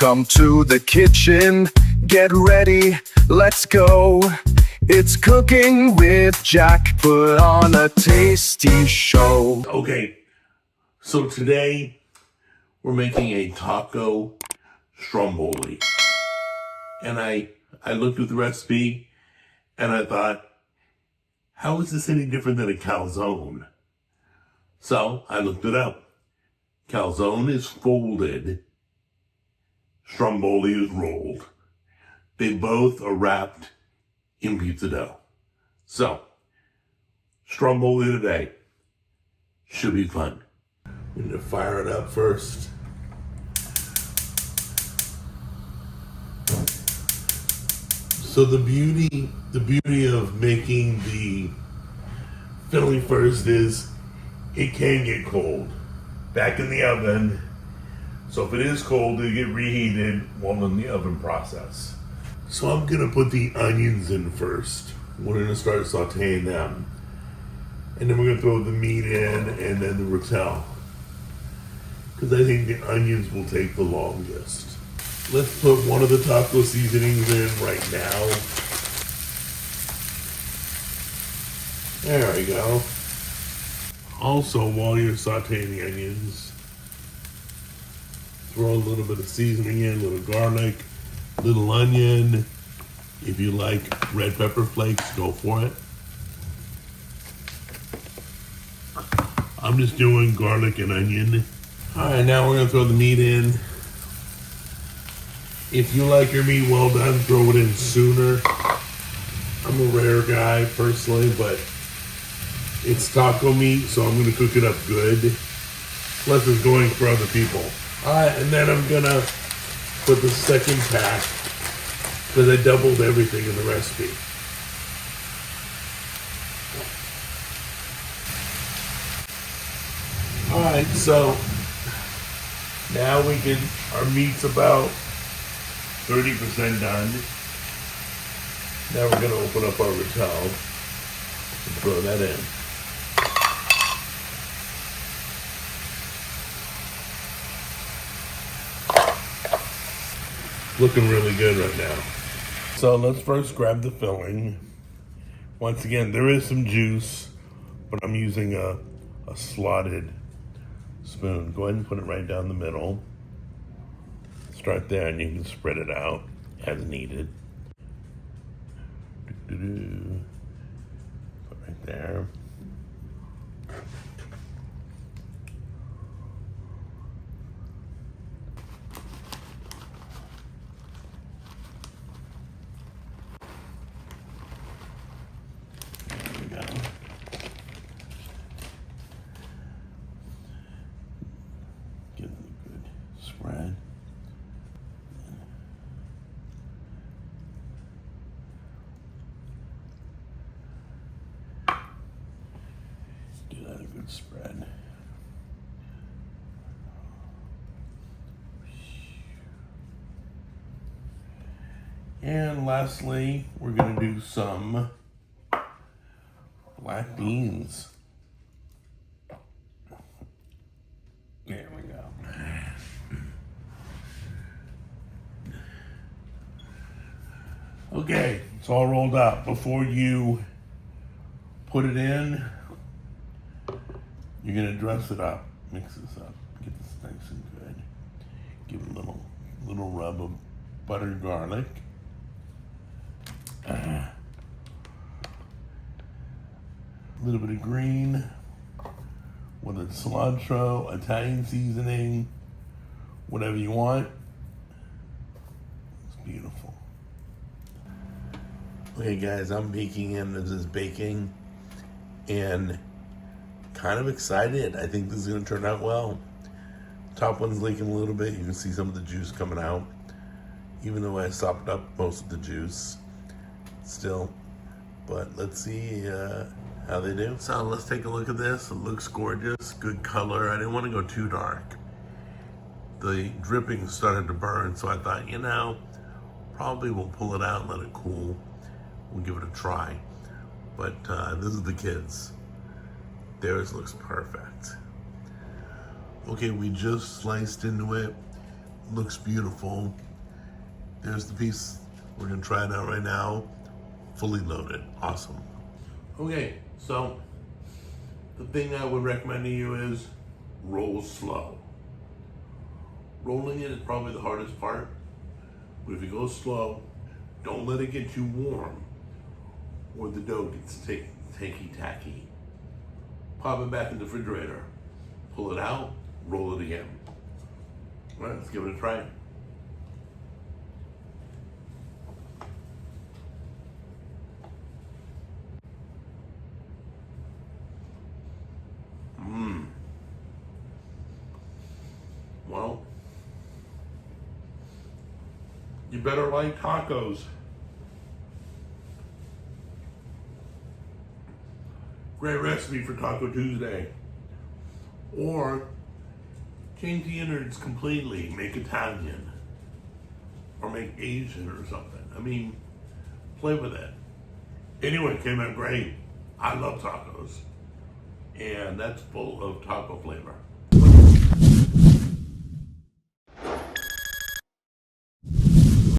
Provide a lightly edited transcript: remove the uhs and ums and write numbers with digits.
Welcome to the kitchen. Get ready, let's go. It's cooking with Jack. Put on a tasty show. Okay, so today we're making a taco Stromboli. And I looked at the recipe and I thought, how is this any different than a calzone? So I looked it up. Calzone is folded. Stromboli is rolled. They both are wrapped in pizza dough. So, Stromboli today should be fun. I'm going to fire it up first. So the beauty of making the filling first is it can get cold back in the oven. So if it is cold, it'll get reheated while in the oven process. So I'm gonna put the onions in first. We're gonna start sauteing them. And then we're gonna throw the meat in and then the Rotel. Because I think the onions will take the longest. Let's put one of the taco seasonings in right now. There we go. Also, while you're sauteing the onions, throw a little bit of seasoning in, a little garlic, little onion. If you like red pepper flakes, go for it. I'm just doing garlic and onion. All right, now we're gonna throw the meat in. If you like your meat well done, throw it in sooner. I'm a rare guy personally, but it's taco meat, so I'm gonna cook it up good. Plus it's going for other people. All right, and then I'm gonna put the second pack because I doubled everything in the recipe. All right, so now our meat's about 30% done. Now we're gonna open up our Rotel and throw that in. Looking really good right now. So let's first grab the filling. Once again, there is some juice, but I'm using a slotted spoon. Go ahead and put it right down the middle. Start there and you can spread it out as needed. Put right there. Give it a good spread. Give that a good spread. And lastly, we're gonna do some black beans. There we go. Okay, it's all rolled up. Before you put it in, you're gonna dress it up. Mix this up. Get this nice and good. Give it a little rub of buttered garlic. A little bit of green, whether it's cilantro, Italian seasoning, whatever you want. It's beautiful. Okay guys, I'm peeking in. This is baking and kind of excited. I think this is gonna turn out well. Top one's leaking a little bit. You can see some of the juice coming out. Even though I sopped up most of the juice still. But let's see how they do. So let's take a look at this. It looks gorgeous, good color. I didn't want to go too dark. The dripping started to burn, so I thought, probably we'll pull it out and let it cool. We'll give it a try. But this is the kids. Theirs looks perfect. Okay, we just sliced into it Looks beautiful. There's the piece. We're gonna try it out right now. Fully loaded. Awesome. Okay, so the thing I would recommend to you is roll slow. Rolling it is probably the hardest part, but if you go slow, don't let it get too warm or the dough gets tacky. Pop it back in the refrigerator, pull it out, roll it again. All right, let's give it a try. Well, you better like tacos. Great recipe for Taco Tuesday. Or change the innards completely, make Italian. Or make Asian or something. I mean, play with it. Anyway, it came out great. I love tacos. And that's full of taco flavor.